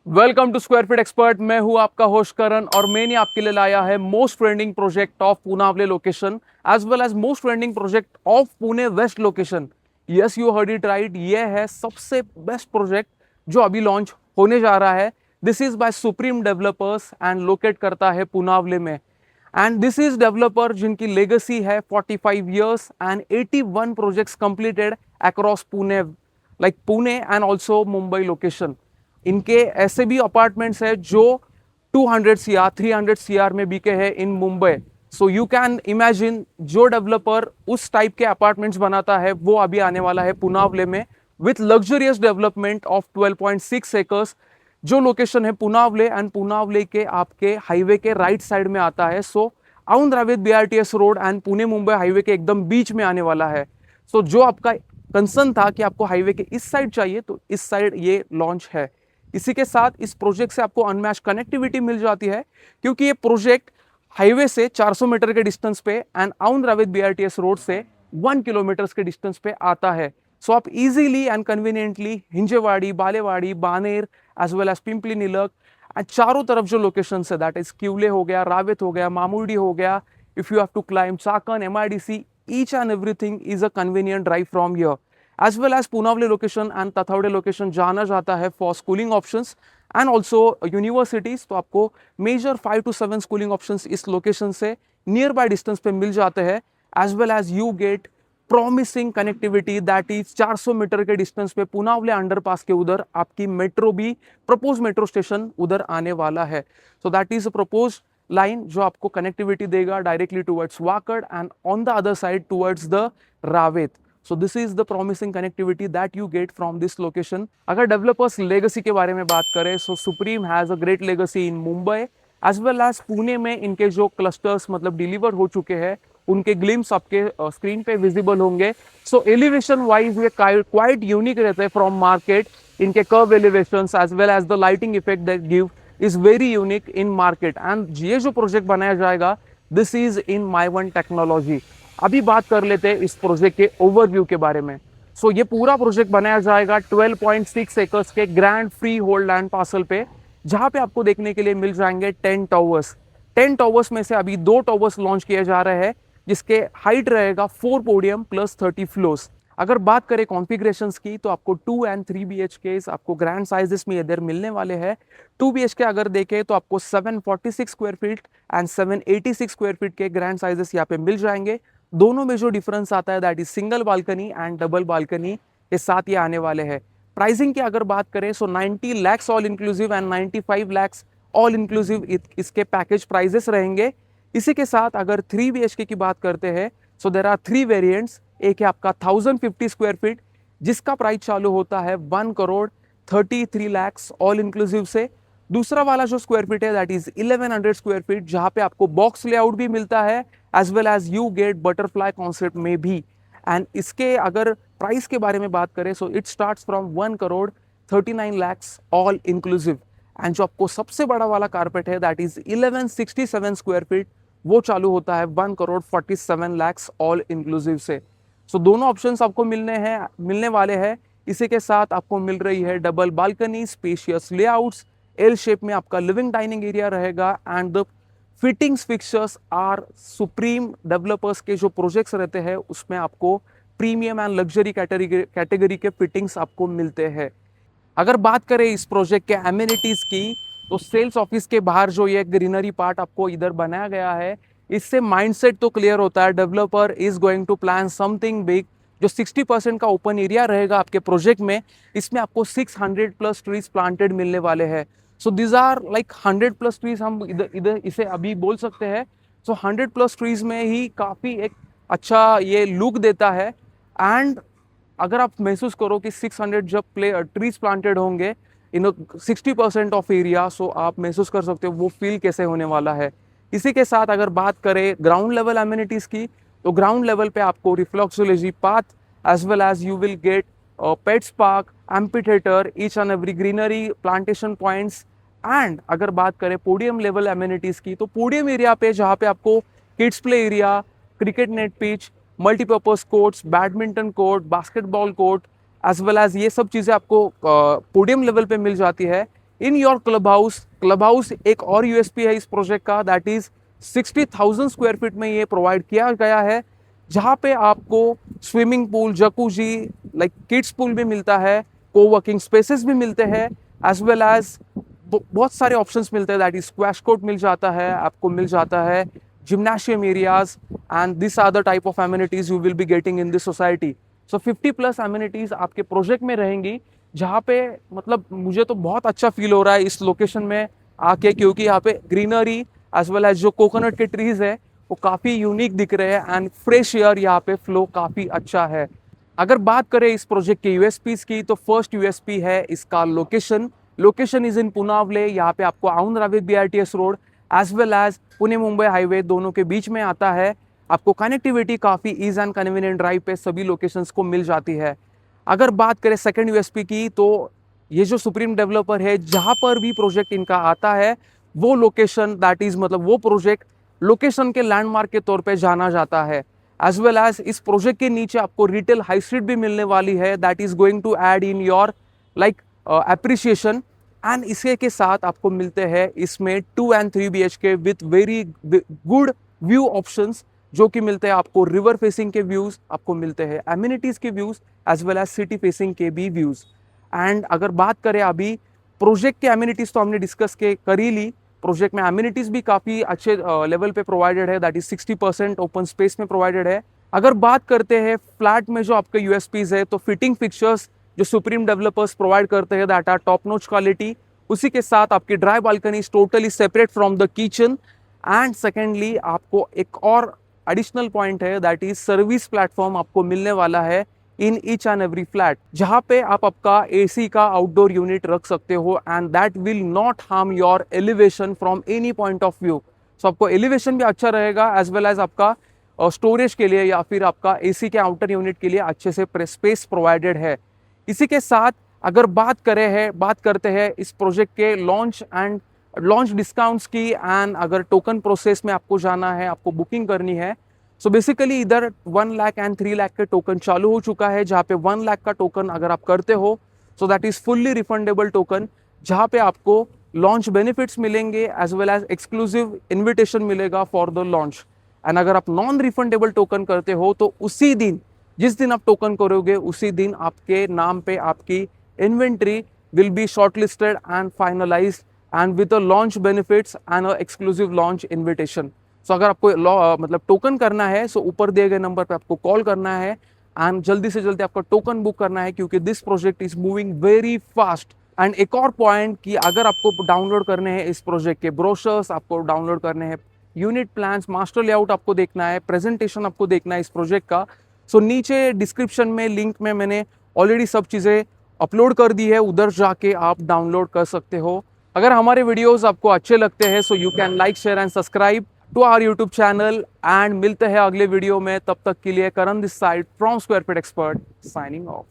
Welcome to square feet expert. मैं हूं आपका होस्ट करण और मैंने आपके लिए लाया है most trending project of Punawale location as well as most trending project of Pune west location. Yes, you heard it right, ये है सबसे बेस्ट प्रोजेक्ट जो अभी लॉन्च होने जा रहा है। This is by supreme developers and locate करता है पुनावले में। एंड दिस इज डेवलपर जिनकी लेगेसी है 45 years and 81 projects completed across Pune, like Pune and also Mumbai location. इनके ऐसे भी अपार्टमेंट्स है जो 200 सीआर 300 सीआर में बिके हैं in Mumbai. So you can imagine जो डेवलपर उस टाइप के अपार्टमेंट्स बनाता है वो अभी आने वाला है पुनावले में with luxurious development of 12.6 acres. जो लोकेशन है पुनावले एंड पुनावले के आपके हाईवे के राइट साइड में आता है। So Aundh Ravet BRTS road and Pune Mumbai highway के एकदम बीच में आने वाला है। सो जो आपका कंसर्न था कि आपको हाईवे के इस साइड चाहिए तो इस साइड ये लॉन्च है। इसी के साथ इस प्रोजेक्ट से आपको अनमैच कनेक्टिविटी मिल जाती है क्योंकि ये प्रोजेक्ट हाईवे से 400 मीटर के डिस्टेंस पे and Aundh Ravet BRTS road से 1 किलोमीटर के डिस्टेंस पे आता है। सो आप easily and conveniently Hinjewadi, Balewadi, Baner as well as Pimple Nilakh and चारों तरफ जो लोकेशन है दैट इज क्यूले हो गया, रावेत हो गया, मामुर्डी हो गया, if you have to claim Chakan, MIDC, each and everything is a convenient drive from here. as well as Punawale location and Tathawade location जाना जाता है for schooling options and also universities। तो आपको major 5 to 7 schooling options इस location से nearby distance पे मिल जाते हैं as well as you get promising connectivity that is 400 metre के डिस्टेंस पे पुनावले अंडरपास के उधर आपकी मेट्रो भी प्रपोज मेट्रो स्टेशन उधर आने वाला है। सो दैट इज प्रपोज लाइन जो आपको कनेक्टिविटी देगा directly towards Wakad and on the other side towards the Ravet. So this is the promising connectivity that you get from this location। अगर डेवलपर्स लेगेसी के बारे में बात करें so Supreme has a great legacy in Mumbai as well as Pune में इनके जो clusters मतलब डिलीवर हो चुके हैं उनके ग्लिम्स आपके स्क्रीन पे विजिबल होंगे। सो एलिवेशन वाइज ये क्वाइट यूनिक रहते हैं फ्रॉम मार्केट। इनके curve elevations as well as the lighting effect that give is very unique in market and ये जो प्रोजेक्ट बनाया जाएगा दिस इज इन माई1 टेक्नोलॉजी। अभी बात कर लेते हैं इस प्रोजेक्ट के ओवरव्यू के बारे में। सो ये पूरा प्रोजेक्ट बनाया जाएगा 12.6 एकर्स के grand free hold land parcel पे, जहां पे आपको देखने के लिए मिल जाएंगे 10 टावर्स। 10 टावर्स में से अभी 2 टावर्स लॉन्च किए जा रहे हैं जिसके हाइट रहेगा 4 पोडियम प्लस 30 फ्लोर्स। अगर बात करें कॉन्फ़िगरेशंस की तो आपको 2 एंड 3 BHK आपको ग्रैंड साइजेस में इधर मिलने वाले हैं। 2 BHK अगर देखें तो आपको 746 square feet and 786 square feet के ग्रैंड साइजेस यहाँ पे मिल जाएंगे। दोनों में जो डिफरेंस आता है that is single balcony and double balcony के साथ ये आने वाले हैं। प्राइसिंग की अगर बात करें सो 90 lakhs all inclusive and 95 lakhs all inclusive इसके पैकेज प्राइजेस रहेंगे। इसी के साथ अगर 3 BHK की बात करते हैं सो देर आर 3 वेरिएंट्स। एक है आपका 1050 स्क्वायर फीट जिसका प्राइस चालू होता है 1 करोड़ 33 lakhs ऑल इंक्लूसिव से। दूसरा वाला जो स्क्वायर फीट है दैट इज 1100 स्क्वायर फीट जहां पे आपको बॉक्स लेआउट भी मिलता है as well as you get butterfly concept में भी। एंड इसके अगर प्राइस के बारे में बात करें so it starts from 1 crore 39 lakhs all inclusive. And जो आपको सबसे बड़ा वाला कारपेट है दैट इज 1167 स्क्वायर फीट वो चालू होता है 1 करोड़ 47 lakhs ऑल इंक्लूसिव से। सो दोनों ऑप्शंस आपको मिलने वाले हैं। इसी के साथ आपको मिल रही है double balcony, spacious layouts, L shape में आपका लिविंग डाइनिंग एरिया रहेगा and the fittings fixtures are supreme developers के जो प्रोजेक्ट्स रहते हैं उसमें आपको प्रीमियम एंड लग्जरी कैटेगरी के फिटिंग्स आपको मिलते हैं। अगर बात करें इस प्रोजेक्ट के एमिनिटीज की तो सेल्स ऑफिस के बाहर जो ये ग्रीनरी पार्ट आपको इधर बनाया गया है इससे माइंडसेट तो क्लियर होता है developer is going to plan something big. जो 60% का ओपन एरिया रहेगा आपके प्रोजेक्ट में इसमें आपको 600 प्लस ट्रीज प्लांटेड मिलने वाले हैं। So these are like 100 plus trees हम इधर इसे अभी बोल सकते हैं। सो 100 प्लस ट्रीज में ही काफ़ी एक अच्छा ये लुक देता है। एंड अगर आप महसूस करो कि 600 जब ट्रीज प्लांटेड होंगे इन 60% ऑफ एरिया सो आप महसूस कर सकते हो वो फील कैसे होने वाला है। इसी के साथ अगर बात करें ग्राउंड लेवल एमिनिटीज़ की तो ग्राउंड लेवल पे आपको reflexology path as well as you will get pets park, amphitheatre, each and every greenery, plantation points. And अगर बात करें पोडियम लेवल एमिनिटीज़ की तो पोडियम एरिया पे जहाँ पे आपको kids play area, cricket net pitch, multipurpose courts, badminton court, basketball court as well as ये सब चीज़ें आपको पोडियम लेवल पे मिल जाती है। इन योर क्लब हाउस एक और यूएसपी है इस प्रोजेक्ट का, दैट इज 60,000 स्क्वायर फीट में ये प्रोवाइड किया गया है, जहाँ पे आपको swimming pool, jacuzzi, like kids pool भी मिलता है, कोवर्किंग स्पेसेस भी मिलते हैं, एज वेल एज बहुत सारे ऑप्शंस मिलते हैं, दैट इज स्क्वैश कोर्ट मिल जाता है, आपको मिल जाता है gymnasium areas, and this are the type of amenities you will be getting in this society. So 50+ amenities आपके प्रोजेक्ट में रहेंगी, जहाँ पे मतलब मुझे तो बहुत अच्छा फील हो रहा है इस लोकेशन में आके, क्योंकि यहाँ पे ग्रीनरी एज वेल एज जो कोकोनट के ट्रीज है वो काफ़ी यूनिक दिख रहे हैं, एंड फ्रेश एयर यहाँ पे फ्लो काफ़ी अच्छा है। अगर बात करें इस प्रोजेक्ट के यूएसपीज की, तो फर्स्ट यूएसपी है इसका location. Location is in Punawale, यहाँ पे आपको Aundh Ravet BRTS road as well as Pune Mumbai highway दोनों के बीच में आता है। आपको कनेक्टिविटी काफ़ी ईज एंड कन्वीनियंट ड्राइव पे सभी लोकेशंस को मिल जाती है। अगर बात करें सेकंड यूएसपी की, तो ये जो सुप्रीम डेवलपर है, जहाँ पर भी प्रोजेक्ट इनका आता है वो लोकेशन, दैट इज मतलब वो प्रोजेक्ट लोकेशन के लैंडमार्क के तौर पे जाना जाता है। एज वेल एज इस प्रोजेक्ट के नीचे आपको रिटेल हाई स्ट्रीट भी मिलने वाली है, that is going to add in your like appreciation. And इसके के साथ आपको मिलते हैं इसमें 2 and 3 BHK with very good view options, जो कि मिलते हैं आपको रिवर फेसिंग के व्यूज, आपको मिलते हैं एमिनिटीज के views, as well as city facing के भी व्यूज। एंड अगर बात करें अभी प्रोजेक्ट के एमिनिटीज, तो हमने डिस्कस के कर ही ली। प्रोजेक्ट में एमिनिटीज भी काफ़ी अच्छे लेवल पे प्रोवाइडेड है, दैट इज 60% ओपन स्पेस में प्रोवाइडेड है। अगर बात करते हैं फ्लैट में जो आपके यूएसपीज है, तो फिटिंग फिक्चर्स जो सुप्रीम डेवलपर्स प्रोवाइड करते हैं, that are top notch quality. उसी के साथ आपकी dry balcony is totally separate from the kitchen. And secondly आपको एक और एडिशनल पॉइंट है, दैट इज सर्विस प्लेटफॉर्म आपको मिलने वाला है in each and every flat, जहाँ पे आप आपका एसी का आउटडोर यूनिट रख सकते हो, and that will not harm your elevation from any point of view. So आपको एलिवेशन भी अच्छा रहेगा, एज वेल एज आपका स्टोरेज के लिए या फिर आपका एसी के आउटर यूनिट के लिए अच्छे से स्पेस प्रोवाइडेड है। इसी के साथ अगर बात करते हैं इस प्रोजेक्ट के लॉन्च डिस्काउंट्स की, एंड अगर टोकन प्रोसेस में आपको जाना है, आपको बुकिंग करनी है, सो बेसिकली इधर 1 लाख एंड 3 लाख के टोकन चालू हो चुका है, जहाँ पे 1 लाख का टोकन अगर आप करते हो, so that is fully refundable token, जहाँ पे आपको लॉन्च बेनिफिट्स मिलेंगे as well as exclusive invitation मिलेगा फॉर द लॉन्च। एंड अगर आप नॉन रिफंडेबल टोकन करते हो, तो उसी दिन, जिस दिन आप टोकन करोगे, उसी दिन आपके नाम पे आपकी inventory will be shortlisted and finalised, and with a launch benefits and a exclusive launch invitation. So अगर आपको मतलब टोकन करना है, सो ऊपर दिए गए नंबर पे आपको कॉल करना है, एंड जल्दी से जल्दी आपका टोकन बुक करना है, क्योंकि this project is moving very fast. And एक और पॉइंट कि अगर आपको डाउनलोड करने हैं इस प्रोजेक्ट के ब्रोशर्स, आपको डाउनलोड करने हैं यूनिट प्लान्स, मास्टर लेआउट आपको देखना है, प्रेजेंटेशन आपको देखना है इस प्रोजेक्ट का, सो नीचे डिस्क्रिप्शन में लिंक में मैंने ऑलरेडी सब चीज़ें अपलोड कर दी है, उधर जाके आप डाउनलोड कर सकते हो। अगर हमारे वीडियोस आपको अच्छे लगते हैं, so you can like, share and subscribe to our YouTube channel, and मिलते हैं अगले वीडियो में। तब तक के लिए Karan this side from square feet expert, signing of.